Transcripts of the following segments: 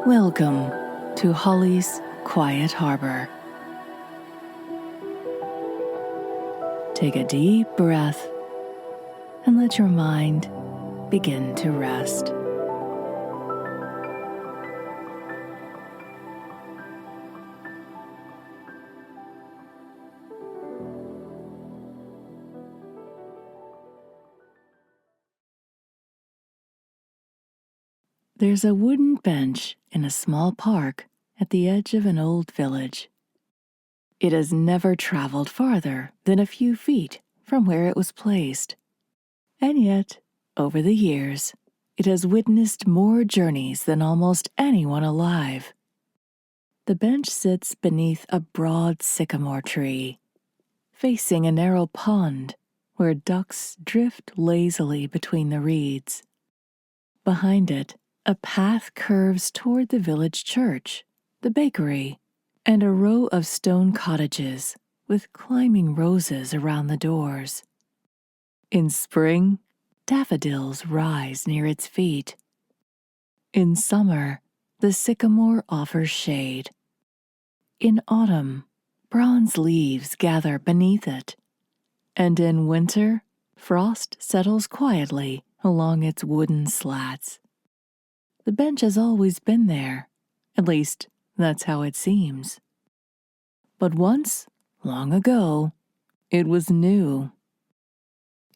Welcome to Holly's Quiet Harbor. Take a deep breath and let your mind begin to rest. There's a wooden bench in a small park at the edge of an old village. It has never traveled farther than a few feet from where it was placed. And yet, over the years, it has witnessed more journeys than almost anyone alive. The bench sits beneath a broad sycamore tree, facing a narrow pond where ducks drift lazily between the reeds. Behind it, a path curves toward the village church, the bakery, and a row of stone cottages with climbing roses around the doors. In spring, daffodils rise near its feet. In summer, the sycamore offers shade. In autumn, bronze leaves gather beneath it. And in winter, frost settles quietly along its wooden slats. The bench has always been there, at least that's how it seems. But once, long ago, it was new.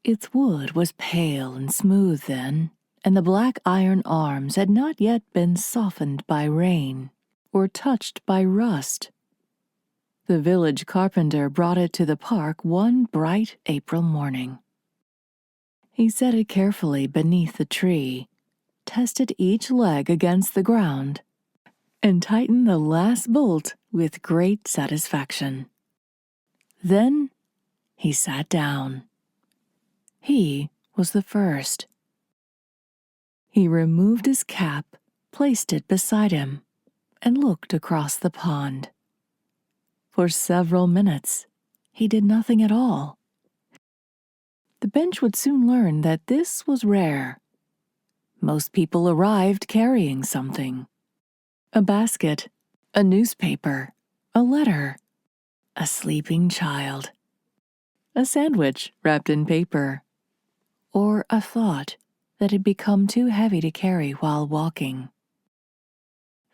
Its wood was pale and smooth then, and the black iron arms had not yet been softened by rain or touched by rust. The village carpenter brought it to the park one bright April morning. He set it carefully beneath the tree, tested each leg against the ground, and tightened the last bolt with great satisfaction. Then he sat down. He was the first. He removed his cap, placed it beside him, and looked across the pond. For several minutes, he did nothing at all. The bench would soon learn that this was rare. Most people arrived carrying something: a basket, a newspaper, a letter, a sleeping child, a sandwich wrapped in paper, or a thought that had become too heavy to carry while walking.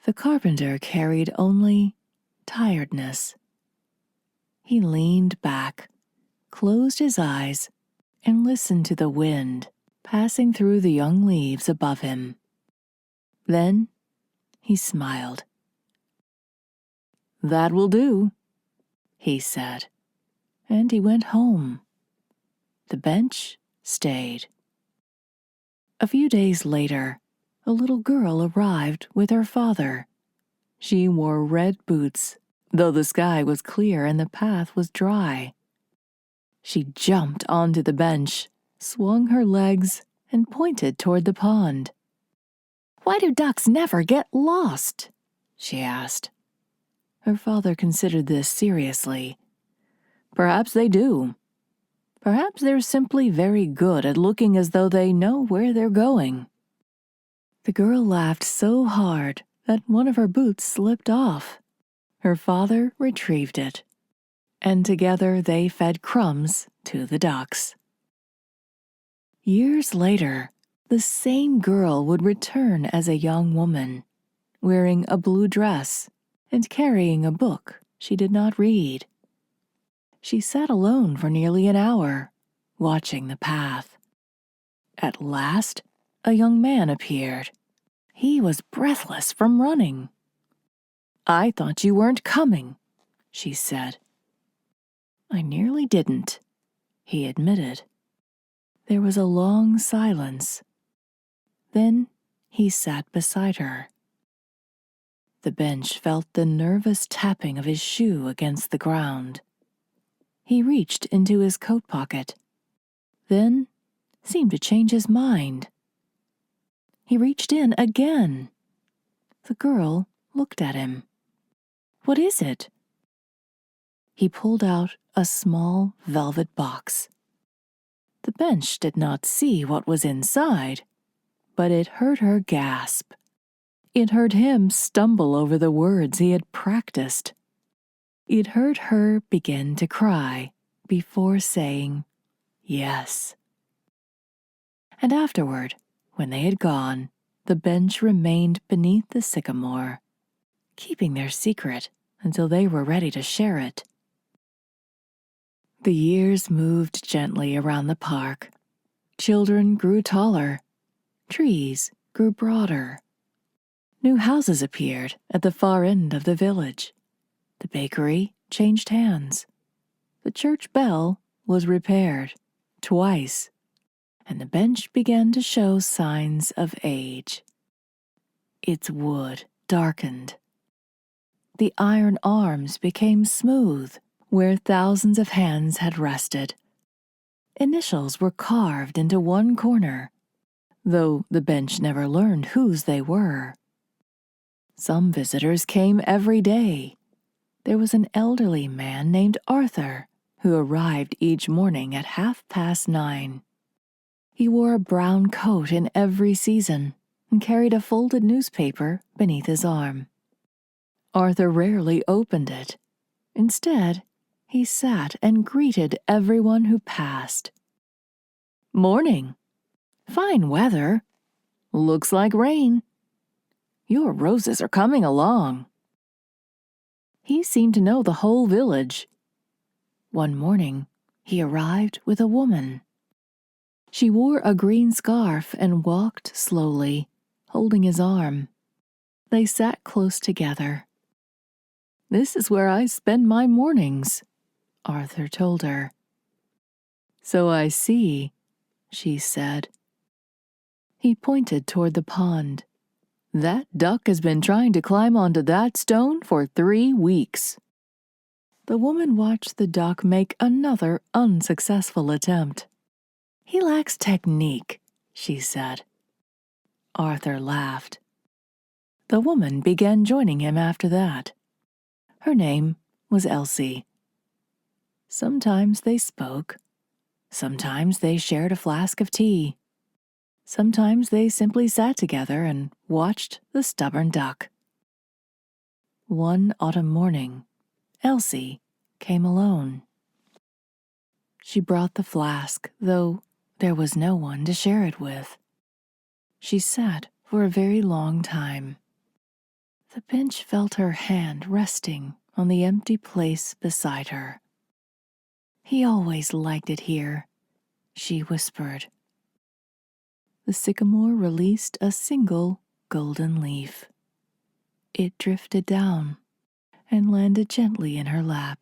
The carpenter carried only tiredness. He leaned back, closed his eyes, and listened to the wind passing through the young leaves above him. Then he smiled. "That will do," he said, and he went home. The bench stayed. A few days later, a little girl arrived with her father. She wore red boots, though the sky was clear and the path was dry. She jumped onto the bench, swung her legs, and pointed toward the pond. "Why do ducks never get lost?" she asked. Her father considered this seriously. "Perhaps they do. Perhaps they're simply very good at looking as though they know where they're going." The girl laughed so hard that one of her boots slipped off. Her father retrieved it, and together they fed crumbs to the ducks. Years later, the same girl would return as a young woman, wearing a blue dress and carrying a book she did not read. She sat alone for nearly an hour, watching the path. At last, a young man appeared. He was breathless from running. "I thought you weren't coming," she said. "I nearly didn't," he admitted. There was a long silence. Then he sat beside her. The bench felt the nervous tapping of his shoe against the ground. He reached into his coat pocket, then seemed to change his mind. He reached in again. The girl looked at him. "What is it?" He pulled out a small velvet box. The bench did not see what was inside, but it heard her gasp. It heard him stumble over the words he had practiced. It heard her begin to cry before saying yes. And afterward, when they had gone, the bench remained beneath the sycamore, keeping their secret until they were ready to share it. The years moved gently around the park. Children grew taller. Trees grew broader. New houses appeared at the far end of the village. The bakery changed hands. The church bell was repaired twice, and the bench began to show signs of age. Its wood darkened. The iron arms became smooth where thousands of hands had rested. Initials were carved into one corner, though the bench never learned whose they were. Some visitors came every day. There was an elderly man named Arthur who arrived each morning at 9:30. He wore a brown coat in every season and carried a folded newspaper beneath his arm. Arthur rarely opened it. Instead, he sat and greeted everyone who passed. "Morning. Fine weather. Looks like rain. Your roses are coming along." He seemed to know the whole village. One morning, he arrived with a woman. She wore a green scarf and walked slowly, holding his arm. They sat close together. "This is where I spend my mornings," Arthur told her. "So I see," she said. He pointed toward the pond. "That duck has been trying to climb onto that stone for 3 weeks." The woman watched the duck make another unsuccessful attempt. "He lacks technique," she said. Arthur laughed. The woman began joining him after that. Her name was Elsie. Sometimes they spoke. Sometimes they shared a flask of tea. Sometimes they simply sat together and watched the stubborn duck. One autumn morning, Elsie came alone. She brought the flask, though there was no one to share it with. She sat for a very long time. The bench felt her hand resting on the empty place beside her. "He always liked it here," she whispered. The sycamore released a single golden leaf. It drifted down and landed gently in her lap.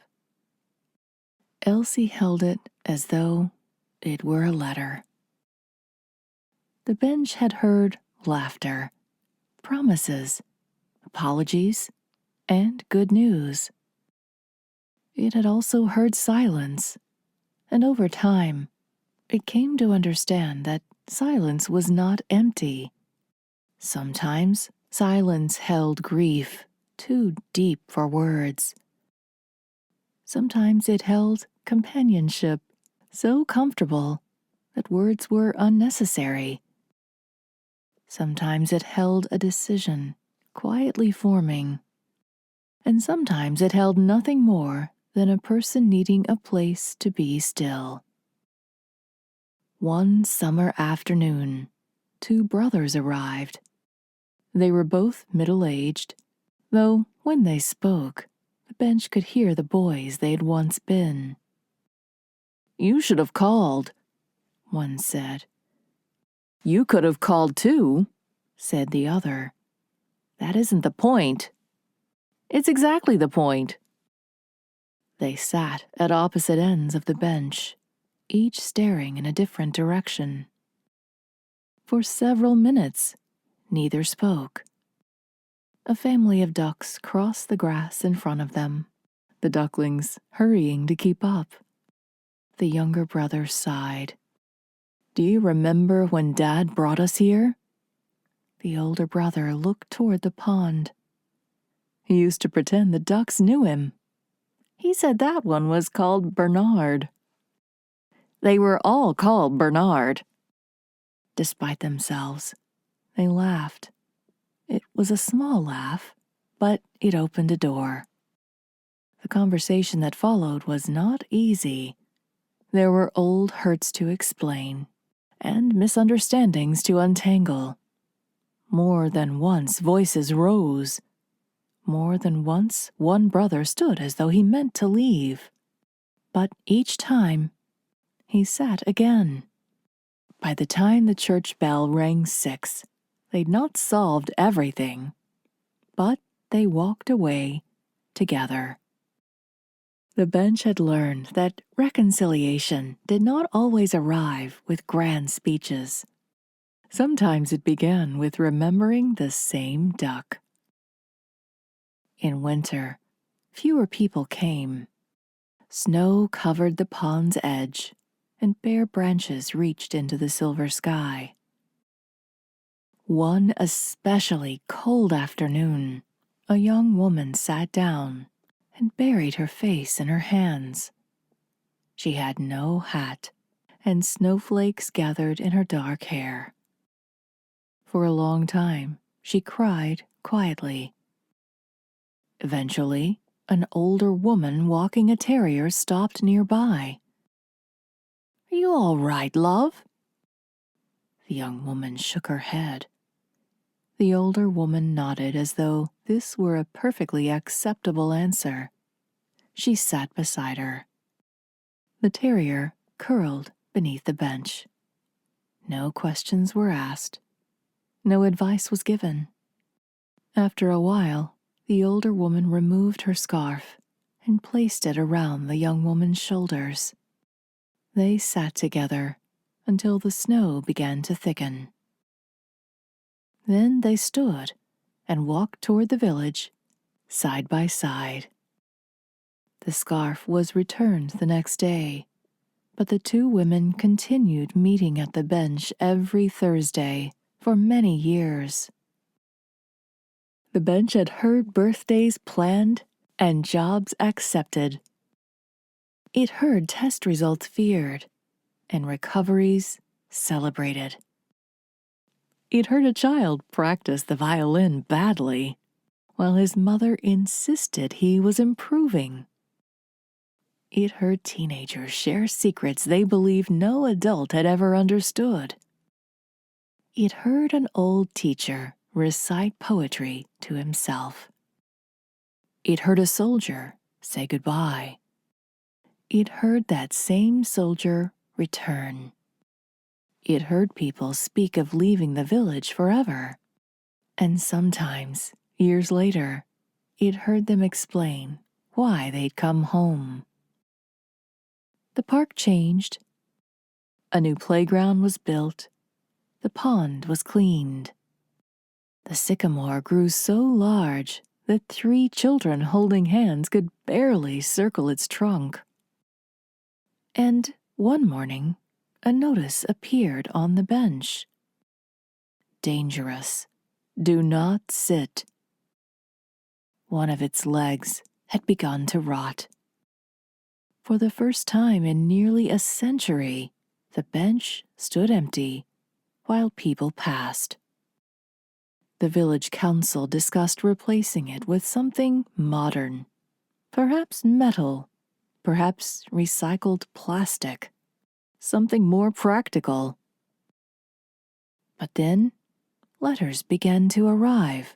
Elsie held it as though it were a letter. The bench had heard laughter, promises, apologies, and good news. It had also heard silence, and over time, it came to understand that silence was not empty. Sometimes silence held grief too deep for words. Sometimes it held companionship so comfortable that words were unnecessary. Sometimes it held a decision quietly forming, and sometimes it held nothing more than a person needing a place to be still. One summer afternoon, 2 brothers arrived. They were both middle-aged, though when they spoke, the bench could hear the boys they had once been. "You should have called," one said. "You could have called too," said the other. "That isn't the point." "It's exactly the point." They sat at opposite ends of the bench, each staring in a different direction. For several minutes, neither spoke. A family of ducks crossed the grass in front of them, the ducklings hurrying to keep up. The younger brother sighed. "Do you remember when Dad brought us here?" The older brother looked toward the pond. "He used to pretend the ducks knew him. He said that one was called Bernard." They were all called Bernard. Despite themselves, they laughed. It was a small laugh, but it opened a door. The conversation that followed was not easy. There were old hurts to explain, and misunderstandings to untangle. More than once voices rose. More than once one brother stood as though he meant to leave. But each time, he sat again. By the time the church bell rang 6, they'd not solved everything, but they walked away together. The bench had learned that reconciliation did not always arrive with grand speeches. Sometimes it began with remembering the same duck. In winter, fewer people came. Snow covered the pond's edge, and bare branches reached into the silver sky. One especially cold afternoon, a young woman sat down and buried her face in her hands. She had no hat, and snowflakes gathered in her dark hair. For a long time, she cried quietly. Eventually, an older woman walking a terrier stopped nearby. "Are you all right, love?" The young woman shook her head. The older woman nodded as though this were a perfectly acceptable answer. She sat beside her. The terrier curled beneath the bench. No questions were asked. No advice was given. After a while, the older woman removed her scarf and placed it around the young woman's shoulders. They sat together until the snow began to thicken. Then they stood and walked toward the village, side by side. The scarf was returned the next day, but the two women continued meeting at the bench every Thursday for many years. The bench had heard birthdays planned and jobs accepted. It heard test results feared and recoveries celebrated. It heard a child practice the violin badly, while his mother insisted he was improving. It heard teenagers share secrets they believed no adult had ever understood. It heard an old teacher recite poetry to himself. It heard a soldier say goodbye. It heard that same soldier return. It heard people speak of leaving the village forever. And sometimes, years later, it heard them explain why they'd come home. The park changed. A new playground was built. The pond was cleaned. The sycamore grew so large that 3 children holding hands could barely circle its trunk. And one morning, a notice appeared on the bench. "Dangerous. Do not sit." One of its legs had begun to rot. For the first time in nearly a century, the bench stood empty while people passed. The village council discussed replacing it with something modern, perhaps metal, perhaps recycled plastic, something more practical. But then, letters began to arrive.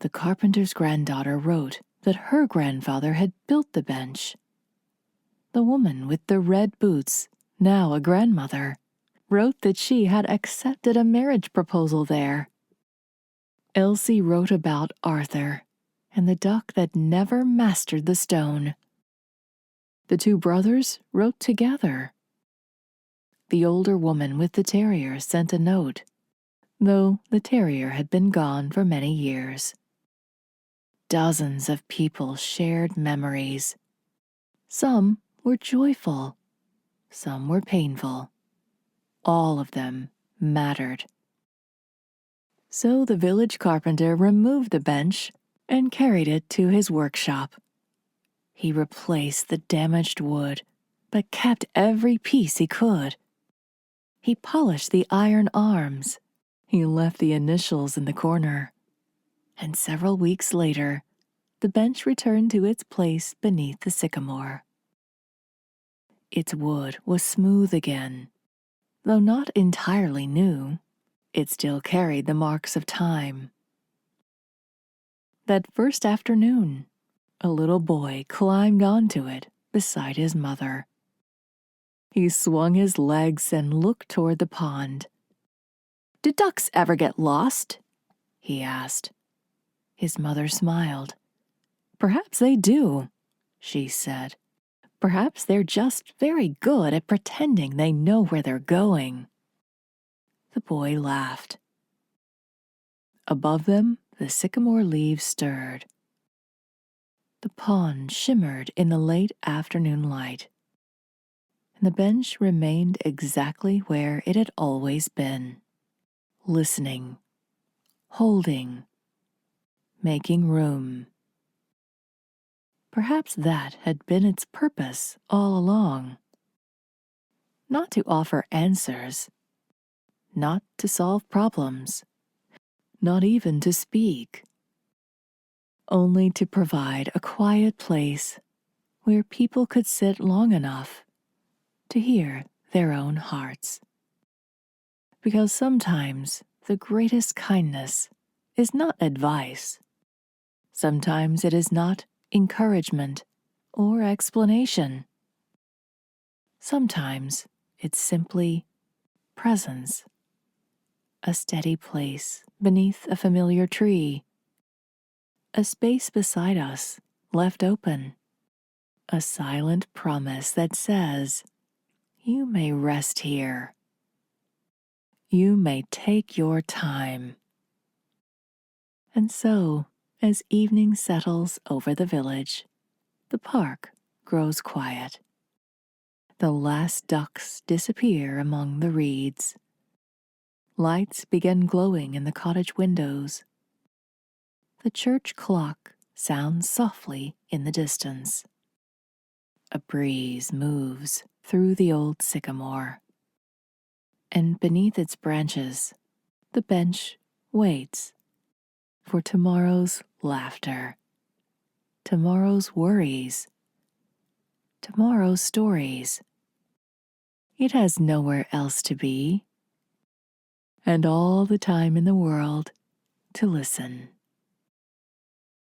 The carpenter's granddaughter wrote that her grandfather had built the bench. The woman with the red boots, now a grandmother, wrote that she had accepted a marriage proposal there. Elsie wrote about Arthur and the duck that never mastered the stone. The 2 brothers wrote together. The older woman with the terrier sent a note, though the terrier had been gone for many years. Dozens of people shared memories. Some were joyful, some were painful. All of them mattered. So the village carpenter removed the bench and carried it to his workshop. He replaced the damaged wood, but kept every piece he could. He polished the iron arms, He left the initials in the corner, and several weeks later, the bench returned to its place beneath the sycamore. Its wood was smooth again. Though not entirely new, it still carried the marks of time. That first afternoon, a little boy climbed onto it beside his mother. He swung his legs and looked toward the pond. "Do ducks ever get lost?" he asked. His mother smiled. "Perhaps they do," she said. "Perhaps they're just very good at pretending they know where they're going." The boy laughed. Above them, the sycamore leaves stirred. The pond shimmered in the late afternoon light, and the bench remained exactly where it had always been, listening, holding, making room. Perhaps that had been its purpose all along. Not to offer answers, not to solve problems, not even to speak. Only to provide a quiet place where people could sit long enough to hear their own hearts. Because sometimes the greatest kindness is not advice. Sometimes it is not encouragement or explanation. Sometimes it's simply presence, a steady place beneath a familiar tree, a space beside us left open, a silent promise that says, "You may rest here. You may take your time." And so, as evening settles over the village, the park grows quiet. The last ducks disappear among the reeds. Lights begin glowing in the cottage windows. The church clock sounds softly in the distance. A breeze moves through the old sycamore, and beneath its branches, the bench waits for tomorrow's laughter, tomorrow's worries, tomorrow's stories. It has nowhere else to be, and all the time in the world to listen.